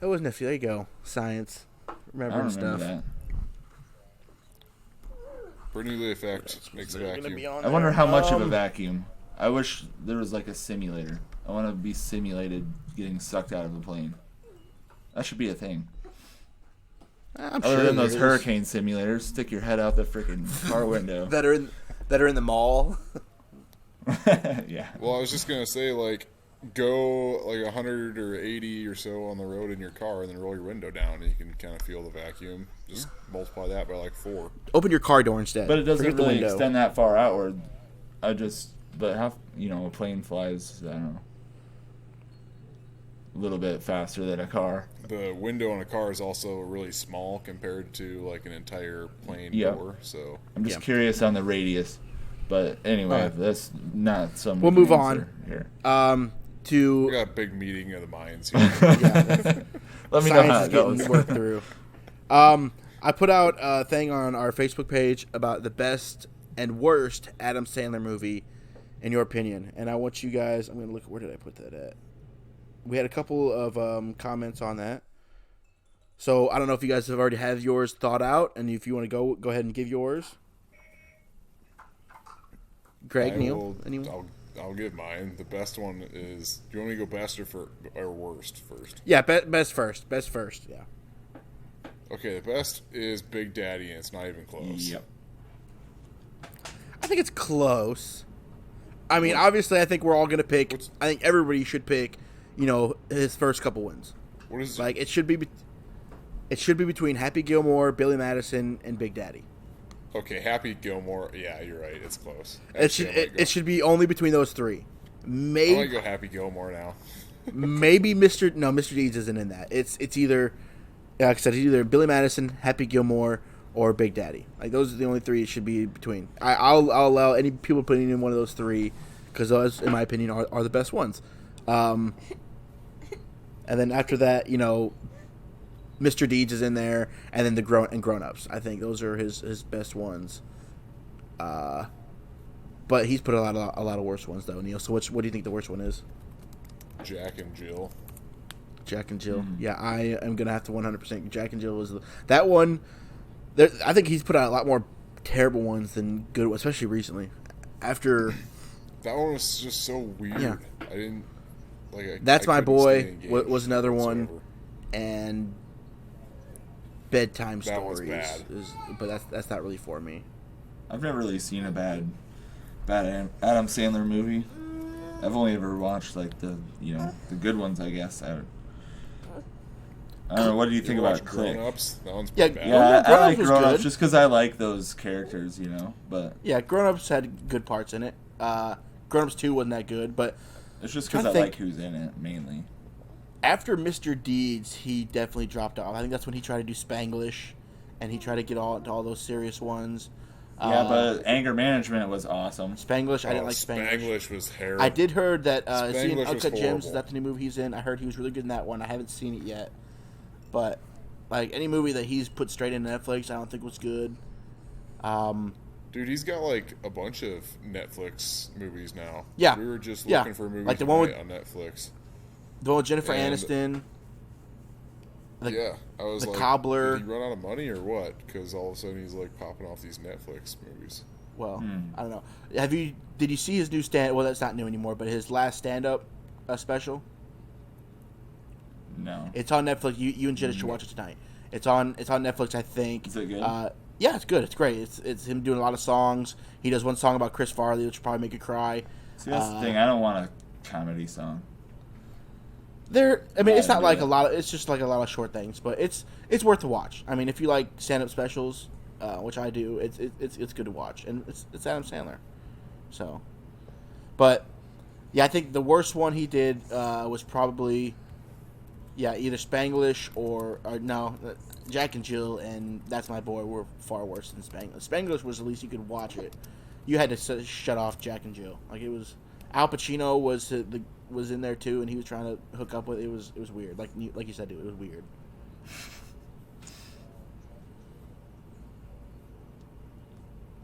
that was nifty. There you go, science, remembering stuff. That. Bernoulli effect makes a vacuum. I wonder how much of a vacuum. I wish there was a simulator. I want to be simulated getting sucked out of a plane. That should be a thing. Other than those hurricane simulators, stick your head out the freaking car window. that are in the mall. Yeah. Well, I was just gonna say, go 100 or 80 or so on the road in your car, and then roll your window down, and you can kind of feel the vacuum. Just multiply that by 4. Open your car door instead. But it doesn't really extend that far outward. But how a plane flies, I don't know, a little bit faster than a car. The window on a car is also really small compared to an entire plane door. So I'm just curious on the radius. But anyway, that's not some. We'll move on here. to. We got a big meeting of the minds here. Yeah, Let me know how science is it getting goes. worked through. I put out a thing on our Facebook page about the best and worst Adam Sandler movie, in your opinion. And I want you guys. I'm gonna look. Where did I put that at? We had a couple of comments on that. So I don't know if you guys have already had yours thought out, and if you want to go ahead and give yours. Greg, Neal, anyone? I'll give mine. The best one is. Do you want me to go best or worst first? Yeah, best first. Best first. Yeah. Okay, the best is Big Daddy, and it's not even close. Yep. I think it's close. I mean, obviously, I think we're all gonna pick. I think everybody should pick. His first couple wins. What is like? It should be. It should be between Happy Gilmore, Billy Madison, and Big Daddy. Okay, Happy Gilmore. Yeah, you're right. It's close. It should be only between those three. Maybe I want to go Happy Gilmore now. maybe Mr. Deeds isn't in that. It's either, like I said, it's either Billy Madison, Happy Gilmore, or Big Daddy. Like those are the only three it should be between. I'll allow any people putting in one of those three because those, in my opinion, are the best ones. And then after that, Mr. Deeds is in there, and then the Grown Ups. I think those are his best ones. But he's put a lot of worse ones though, Neal. So what do you think the worst one is? Jack and Jill. Jack and Jill. Mm-hmm. Yeah, I am gonna have to 100%. Jack and Jill is that one. I think he's put out a lot more terrible ones than good, especially recently. After that one was just so weird. Yeah. I didn't like. That's My Boy was another one, and Bedtime Stories. But that's not really for me. I've never really seen a bad Adam Sandler movie. I've only ever watched like the good ones, I guess. I don't know. What do you think about Grown Ups? That one's bad. Yeah, I like Grown Ups just because I like those characters, But yeah, Grown Ups had good parts in it. Grown Ups 2 wasn't that good, but it's just because I like who's in it mainly. After Mr. Deeds, he definitely dropped off. I think that's when he tried to do Spanglish, and he tried to get all those serious ones. Yeah, but Anger Management was awesome. Spanglish, I didn't like Spanglish. Spanglish was terrible. I did heard that is he in Uncut Gems? Is that the new movie he's in? I heard he was really good in that one. I haven't seen it yet. But, like, any movie that he's put straight into Netflix, I don't think was good. Dude, he's got, like, a bunch of Netflix movies now. Yeah. We were just looking for movies like the one on Netflix. The one with Jennifer Aniston. I was like, Cobbler. Did he run out of money or what? Because all of a sudden he's, like, popping off these Netflix movies. Well, I don't know. Did you see his new well, that's not new anymore, but his last stand-up special? No. It's on Netflix. You and Jenna should watch it tonight. It's on Netflix, I think. Is it good? Yeah, it's good. It's great. It's him doing a lot of songs. He does one song about Chris Farley, which will probably make you cry. See, that's the thing. I don't want a comedy song. It's not like a lot. It's just like a lot of short things, but it's worth to watch. I mean, if you like stand-up specials, which I do, it's good to watch, and it's Adam Sandler. So, but yeah, I think the worst one he did was probably either Spanglish or no, Jack and Jill and That's My Boy were far worse than Spanglish. Spanglish was at least you could watch it. You had to shut off Jack and Jill. Like it was. Al Pacino was in there too, and he was trying to hook up with it. It was weird. Like you said, it was weird.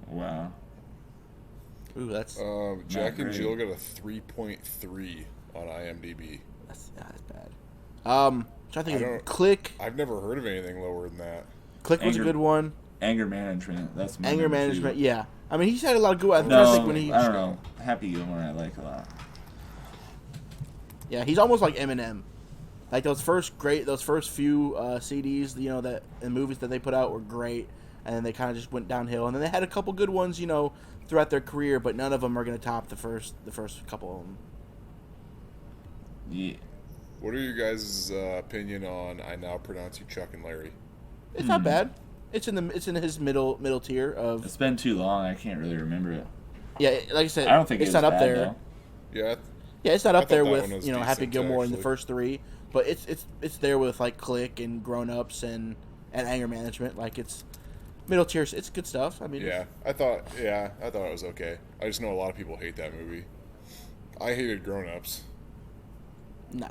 Wow. Ooh, that's Jack and Jill got a 3.3 on IMDb. That's bad. Trying to think of Click. I've never heard of anything lower than that. Click was a good one. Anger Management. That's my Anger Management. Too. Yeah. I mean, he's had a lot of good. I don't know. Happy Gilmore, I like a lot. Yeah, he's almost like Eminem. Like those first few CDs, that and movies that they put out were great, and then they kind of just went downhill. And then they had a couple good ones, throughout their career, but none of them are going to top the first couple of them. Yeah. What are your guys' opinion on I Now Pronounce You Chuck and Larry? It's not bad. It's in his middle tier of. It's been too long. I can't really remember it. Yeah, like I said, I don't think it's not up there. Though. Yeah. Yeah, it's not up there with Happy Gilmore in the actually. first three, but it's there with like Click and Grown Ups and Anger Management. Like it's middle tier. It's good stuff. I mean, I thought it was okay. I just know a lot of people hate that movie. I hated Grown Ups. No.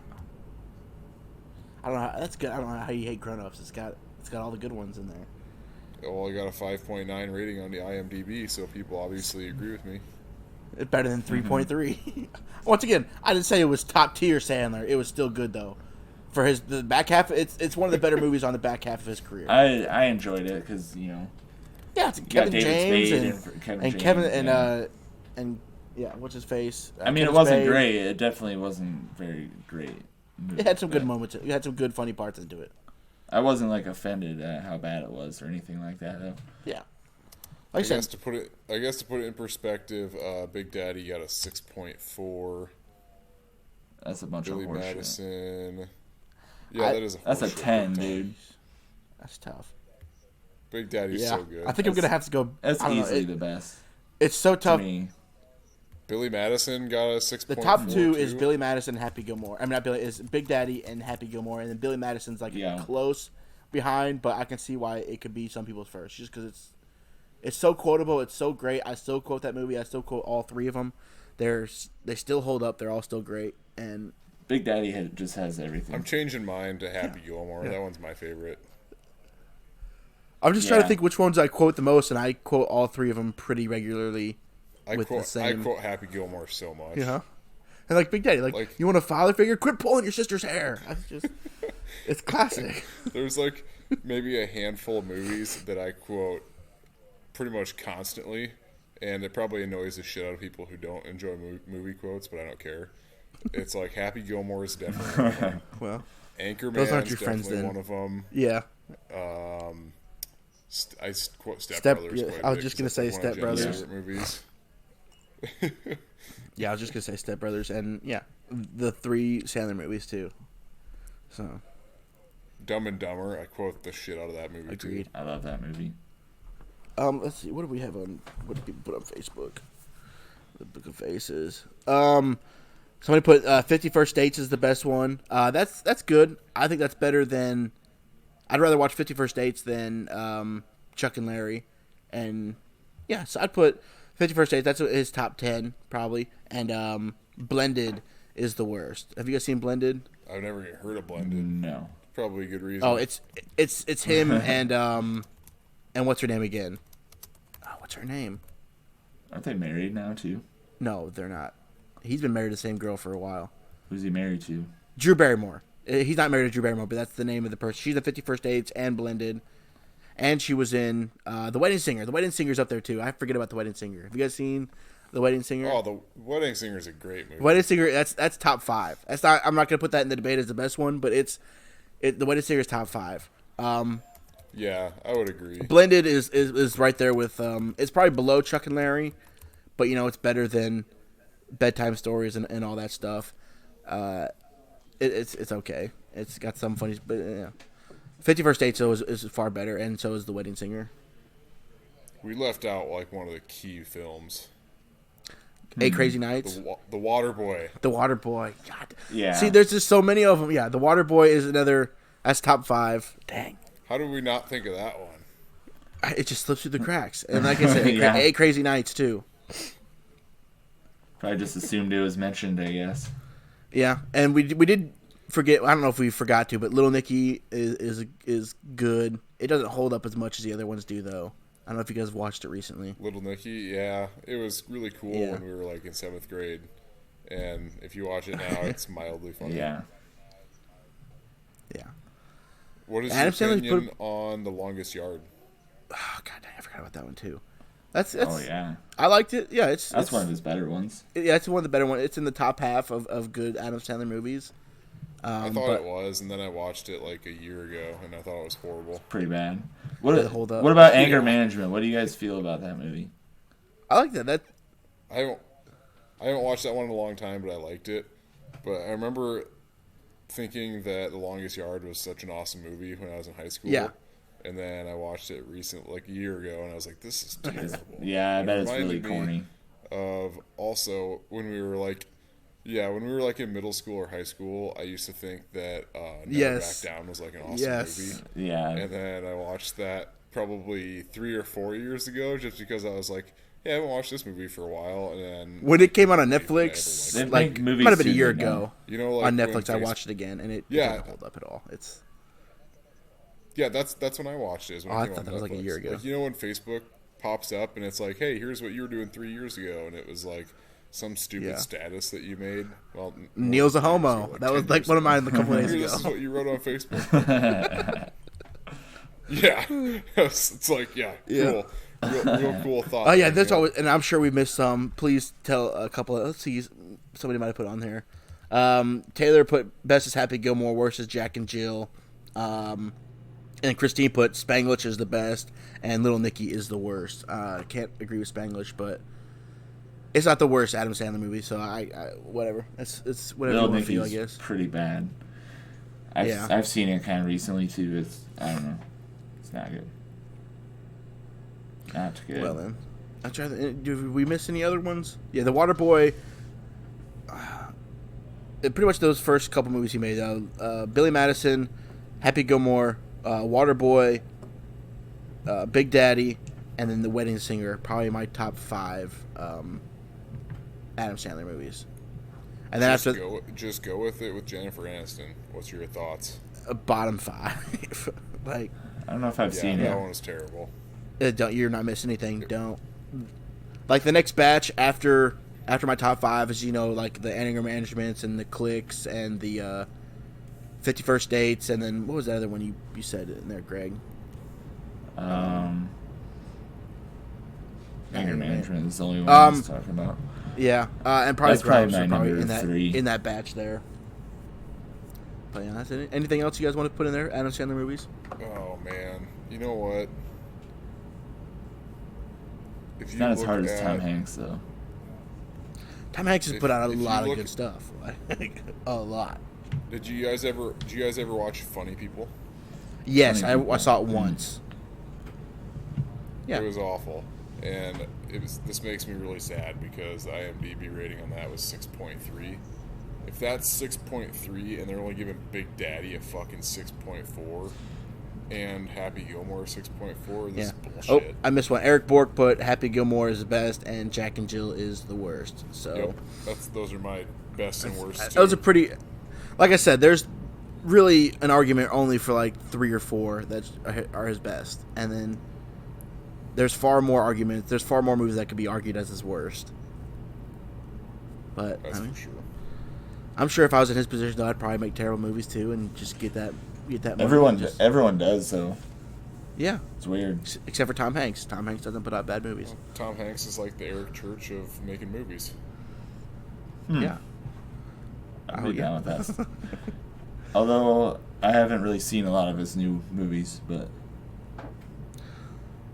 I don't know. That's good. I don't know how you hate Grown Ups. It's got all the good ones in there. Well, I got a 5.9 rating on the IMDb, so people obviously agree with me. It's better than 3.3. Once again, I didn't say it was top tier Sandler. It was still good though. For the back half, it's one of the better movies on the back half of his career. I enjoyed it because yeah, it's Kevin James and Kevin and yeah, what's his face? I mean, Kevin it wasn't Spacey. great. It definitely wasn't very great. It had some good moments. It had some good funny parts into it. I wasn't offended at how bad it was or anything like that though. Yeah. I guess to put it in perspective, Big Daddy got a 6.4. That's a bunch Billy of horseshit. Madison. Yeah, that's a 10, dude. That's tough. Big Daddy's so good. I think I'm gonna have to go. That's easily the best. It's so tough. To me. Billy Madison got a 6.4. The top two is Billy Madison and Happy Gilmore. I mean, not Billy, is Big Daddy and Happy Gilmore, and then Billy Madison's close behind, but I can see why it could be some people's first, just because it's so quotable, it's so great. I still quote that movie. I still quote all three of them. They still hold up. They're all still great. And Big Daddy just has everything. I'm changing mine to Happy Gilmore. Yeah. That one's my favorite. I'm just trying to think which ones I quote the most, and I quote all three of them pretty regularly. I quote Happy Gilmore so much. Yeah. And Big Daddy, you want a father figure? Quit pulling your sister's hair. It's classic. There's maybe a handful of movies that I quote pretty much constantly, and it probably annoys the shit out of people who don't enjoy movie quotes, but I don't care. It's Happy Gilmore is definitely one of them. Well, Anchorman those aren't is your friends, definitely then. one of them. Yeah. I quote Step Brothers. Yeah, I was just gonna say Step Brothers. Movies. Yeah, I was just gonna say Step Brothers, and the three Sandler movies too. So, Dumb and Dumber, I quote the shit out of that movie. Agreed. Too. I love that movie. Let's see, what do we have on? What do people put on Facebook? The Book of Faces. Somebody put 50 First Dates is the best one. That's good. I think that's better than. I'd rather watch 50 First Dates than Chuck and Larry, and so I'd put 50 First Dates. That's his top 10 probably, and Blended is the worst. Have you guys seen Blended? I've never heard of Blended. No. Probably a good reason. Oh, it's him and what's her name again? Oh, what's her name? Aren't they married now too? No, they're not. He's been married to the same girl for a while. Who's he married to? Drew Barrymore. He's not married to Drew Barrymore, but that's the name of the person. She's in 50 First Dates and Blended. And she was in The Wedding Singer. The Wedding Singer's up there, too. I forget about The Wedding Singer. Have you guys seen The Wedding Singer? Oh, The Wedding Singer is a great movie. The Wedding Singer, that's top 5. I'm not going to put that in the debate as the best one, but The Wedding Singer is top 5. Yeah, I would agree. Blended is right there with... it's probably below Chuck and Larry, but, it's better than Bedtime Stories and all that stuff. It's okay. It's got some funny... But, 50 First Dates is far better, and so is The Wedding Singer. We left out one of the key films. 8 Crazy Nights. The Waterboy. The Waterboy. God. Yeah. See, there's just so many of them. Yeah, The Waterboy is another. That's top 5. Dang. How did we not think of that one? It just slips through the cracks. And like I said, 8 Crazy Nights too. Probably just assumed it was mentioned, I guess. Yeah, and we did forget. I don't know if we forgot to, but Little Nicky is good. It doesn't hold up as much as the other ones do, though. I don't know if you guys watched it recently. Little Nicky, yeah. It was really cool when we were in 7th grade. And if you watch it now, it's mildly funny. Yeah. Yeah. What is your opinion on The Longest Yard? Oh, God, I forgot about that one, too. That's oh, yeah. I liked it. Yeah, it's one of his better ones. Yeah, it's one of the better ones. It's in the top half of good Adam Sandler movies. I thought it was, and then I watched it a year ago, and I thought it was horrible. Pretty bad. What hold up. What about Anger Management? What do you guys feel about that movie? I like that. I haven't watched that one in a long time, but I liked it. But I remember thinking that The Longest Yard was such an awesome movie when I was in high school. Yeah. And then I watched it recently, a year ago, and I was like, this is terrible. Yeah, I bet it's really corny. Of also, when we were in middle school or high school, I used to think that Never Back Down was an awesome movie. Yeah. And then I watched that probably 3 or 4 years ago just because I was like, hey, I haven't watched this movie for a while, and then when it came out on Netflix, They like make it movies might have been a sooner year now. ago. You know, like on when Netflix, I watched it again, and it doesn't hold up at all. It's that's when I watched it. Is when I it came thought on that was like a Netflix. year ago. Like, you know when Facebook pops up and it's like, hey, here's what you were doing 3 years ago, and it was like some stupid status that you made. Well, Neal's a homo. Ago, like that was 10 like years one of ago. mine a couple days This is ago. what you wrote on Facebook. Yeah, it's like cool, real cool thought. Oh yeah, there's always, and I'm sure we missed some. Please tell a couple. Let's see, somebody might have put on there. Taylor put best is Happy Gilmore, worst is Jack and Jill, and Christine put Spanglish is the best, and Little Nicky is the worst. Can't agree with Spanglish, but it's not the worst Adam Sandler movie. So I whatever. It's whatever you want to feel, I guess. Pretty bad. I've seen it kind of recently too. I don't know. It's not good. Not good. Well then, I'm trying to. Did we miss any other ones? Yeah, The Waterboy. Pretty much those first couple movies he made. Billy Madison, Happy Gilmore, Waterboy, Big Daddy, and then The Wedding Singer. Probably my top 5 Adam Sandler movies. And then just go with it with Jennifer Aniston. What's your thoughts? Bottom 5. Like, I don't know if I've seen it. That one was terrible. You're not missing anything. Don't. Like the next batch after my top 5 is, like the Anger Managements and the Clicks and the 51st Dates, and then what was the other one you said in there, Greg? Anger Management is the only one I was talking about. Yeah, and probably That's probably Grubs my are number in that 3. in that batch there. But yeah, that's it. Anything else you guys want to put in there? Adam Sandler movies? Oh man, you know what? It's not as hard as Tom Hanks though. Tom Hanks has put out a lot of good stuff. Like, a lot. Did you guys ever watch Funny People? Yes, I saw it once. Yeah. It was awful, and this makes me really sad because the IMDb rating on that was 6.3. If that's 6.3 and they're only giving Big Daddy a fucking 6.4 and Happy Gilmore 6.4, this is bullshit. Oh, I missed one. Eric Bork put Happy Gilmore is the best and Jack and Jill is the worst. So those are my best and worst. Those are pretty. Like I said, there's really an argument only for like 3 or 4 that are his best, and then there's far more arguments. There's far more movies that could be argued as his worst. But that's for sure. I'm sure if I was in his position, though, I'd probably make terrible movies too, and just get that. Everyone does though. Yeah, it's weird. Except for Tom Hanks. Tom Hanks doesn't put out bad movies. Well, Tom Hanks is like the Eric Church of making movies. Yeah, I'd be down with that. Although I haven't really seen a lot of his new movies, but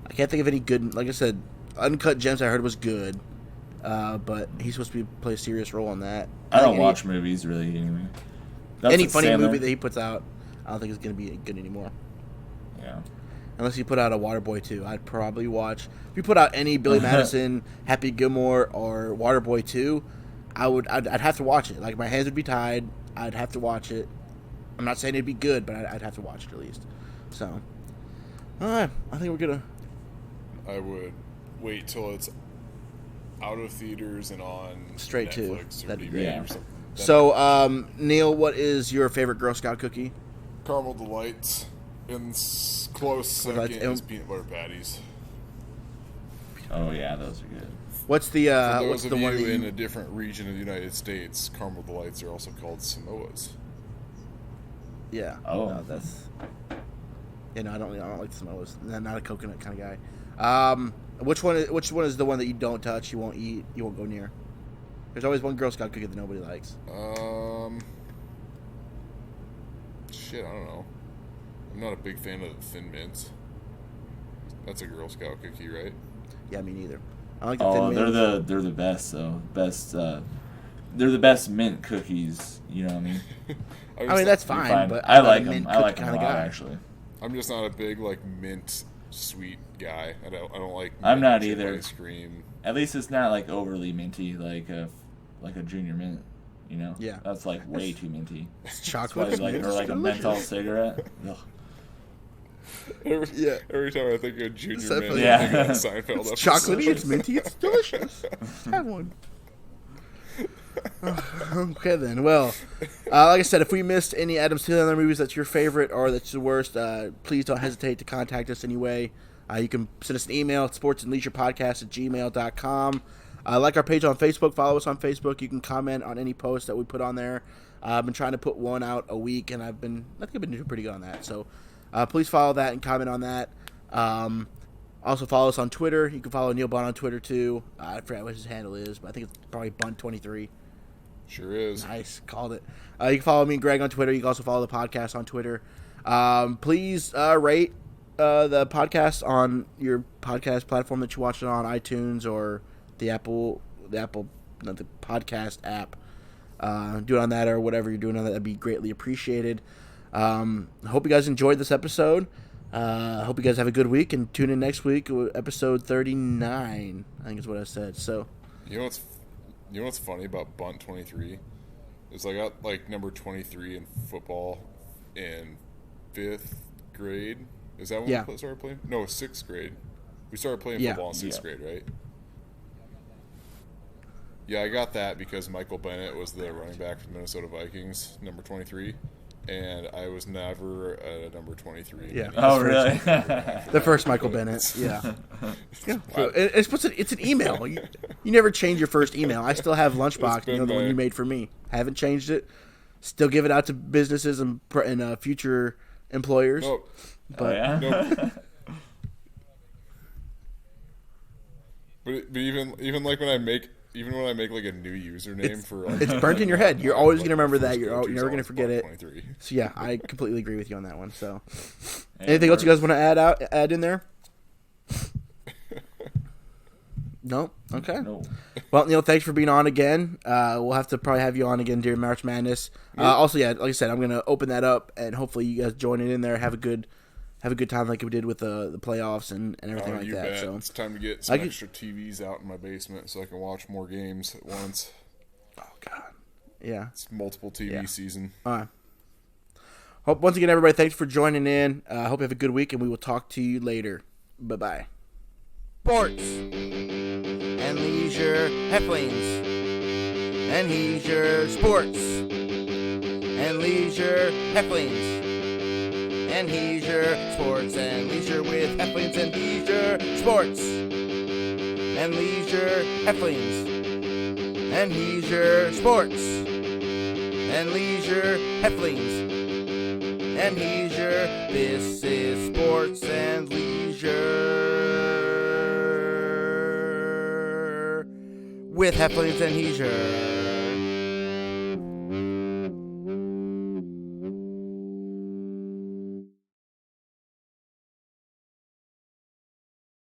I can't think of any good. Like I said, Uncut Gems I heard was good, but he's supposed to play a serious role on that. I don't watch movies really anyway. Any funny movie that he puts out, I don't think it's going to be good anymore. Yeah. Unless he put out a Waterboy 2, I'd probably watch. If you put out any Billy Madison, Happy Gilmore, or Waterboy 2, I'd have to watch it. Like, my hands would be tied. I'd have to watch it. I'm not saying it'd be good, but I'd have to watch it at least. So, all right, I think we're gonna. I would wait till it's out of theaters and on straight Netflix to. Or That'd be DVD great. or something. So, Neal, what is your favorite Girl Scout cookie? Caramel Delights, and close second is peanut butter patties. Oh yeah, those are good. What's the For what's those the of one you that in a different region of the United States, Caramel Delights are also called Samoas. Yeah. Oh. No, that's. Yeah, no, I don't like the Samoas. I'm not a coconut kind of guy. Which one is the one that you don't touch? You won't eat. You won't go near. There's always one Girl Scout cookie that nobody likes. Shit, I don't know. I'm not a big fan of the Thin Mints. That's a Girl Scout cookie, right? Yeah, me neither. I like the Thin Mints. They're the best though. They're the best mint cookies. You know what I mean? I mean that's fine, but I like them. I like them a lot actually. I'm just not a big mint sweet guy. I don't like. I'm not either. Ice cream. At least it's not like overly minty, like a Junior Mint. You know? Yeah. That's like way too minty. Chocolate or like a menthol cigarette. Ugh. Every time I think of Junior Mint, I Yeah. think of that Seinfeld episode. It's chocolatey, it's minty, it's delicious. Have one. Okay then. Well, like I said, if we missed any Adam Sandler movies that's your favorite or that's the worst, please don't hesitate to contact us anyway. You can send us an email at sportsandleisurepodcast@gmail.com. Like our page on Facebook. Follow us on Facebook. You can comment on any post that we put on there. I've been trying to put one out a week, and I think I've been doing pretty good on that. So please follow that and comment on that. Also follow us on Twitter. You can follow Neal Bunt on Twitter too. I forgot what his handle is, but I think it's probably Bunt23. Sure is. Nice. Called it. You can follow me and Greg on Twitter. You can also follow the podcast on Twitter. Please rate the podcast on your podcast platform that you watch it on, iTunes or the podcast app. Do it on that or whatever you're doing on that. That'd be greatly appreciated. I hope you guys enjoyed this episode. I hope you guys have a good week and tune in next week with episode 39. I think is what I said. So, You know what's funny about Bunt 23 is I got like number 23 in football in 5th grade. Is that when we started playing? No, 6th grade. We started playing football in 6th grade, right? Yeah, I got that because Michael Bennett was the running back for the Minnesota Vikings, number 23, and I was never a number 23. Yeah. Oh, really? The first Michael Bennett. Yeah. So it's an email. You never change your first email. I still have Lunchbox, the one you made for me. Haven't changed it. Still give it out to businesses and future employers. No. But No. But even like when I make like a new username for like, it's burnt in your head. You're always going to remember that. You're never going to forget it. 23. So yeah, I completely agree with you on that one. So anything else you guys want to add in there? No? Okay. No. Well, Neal, thanks for being on again. We'll have to probably have you on again during March Madness. Also, like I said, I'm going to open that up, and hopefully you guys join in there, have a good time like we did with the playoffs and everything like that. Bet. So it's time to get some extra TVs out in my basement so I can watch more games at once. Oh, God. Yeah. It's multiple TV season. All right. Hope once again, everybody, thanks for joining in. Hope you have a good week, and we will talk to you later. Bye-bye. Sports and leisure headlines and leisure sports and leisure headlines and leisure sports and leisure with headlines and leisure sports and leisure headlines and leisure sports and leisure headlines and leisure. This is sports and leisure with headlines and leisure.